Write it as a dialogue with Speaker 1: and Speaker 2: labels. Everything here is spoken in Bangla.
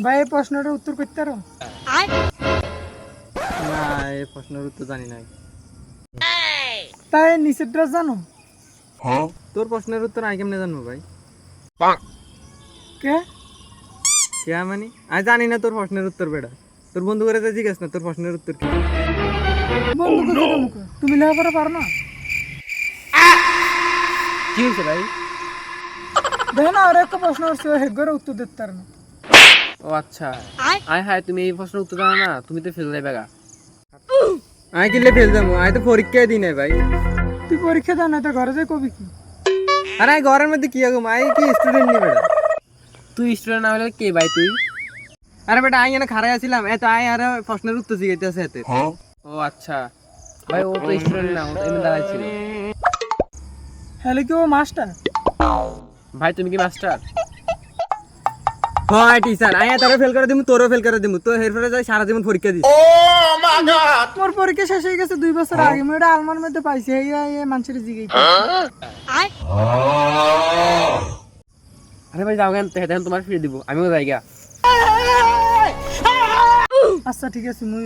Speaker 1: ভাই এই প্রশ্নটার উত্তর করতে পারো?
Speaker 2: না, এই প্রশ্নের উত্তর জানি না।
Speaker 1: তাই নিচের ড্রেস জানো?
Speaker 2: তোর প্রশ্নের উত্তর আমি কেমনে জানবো ভাই?
Speaker 1: কে?
Speaker 2: কে মানে? আমি জানি না তোর প্রশ্নের উত্তর বেটা। তোর বন্ধু করে জিজ্ঞেস না তোর প্রশ্নের উত্তর কি।
Speaker 1: বন্ধু করছো তোমাকে, তুমি লেখাপড়া পারো না?
Speaker 3: কি হয়েছে ভাই?
Speaker 1: দেখো না আর একটা প্রশ্ন করছে হেগরে উত্তর দিতে পারে না।
Speaker 3: ও আচ্ছা, আয় হায়, তুমি এই প্রশ্নের উত্তর জানো না, তুমি তো ফেল যাবে গা।
Speaker 2: আমি কিনলে ফেল যাবো, আমি তো পরীক্ষায় দিই নাই ভাই।
Speaker 1: তুই পরীক্ষা দাও না তো ঘরে যাই কবি কি?
Speaker 2: আরে আমি ঘরের মধ্যে কি আগুম, আমি কি স্টুডেন্ট নি বেটা।
Speaker 3: তুই স্টুডেন্ট না হলে কে ভাই তুই?
Speaker 2: আরে বেটা আমি এনে খারাই আছিলাম, এত আয় আর প্রশ্নের উত্তর জিজ্ঞাসা এতে।
Speaker 3: ও আচ্ছা ভাই, ও তো স্টুডেন্ট না, ও তো এমনি দাঁড়াই ছিল।
Speaker 1: হলে কি ও মাস্টার?
Speaker 3: ভাই তুমি কি মাস্টার?
Speaker 2: হয় টিচার, আমি তারও ফেল করে দিমু, তোরও ফেল করে দিমু, তো এরপরে যাই সারা জীবন পরীক্ষা দিস।
Speaker 1: তোর পরীক্ষা শেষ হয়ে গেছে 2 বছর আগে, আমি ওটা আলমার মধ্যে পাইছি, এই মানুষের জিগে।
Speaker 3: আরে ভাই যাও কেন, দেখেন তোমার ফিরে দিব, আমিও যাই গা।
Speaker 1: আচ্ছা ঠিক আছে মুই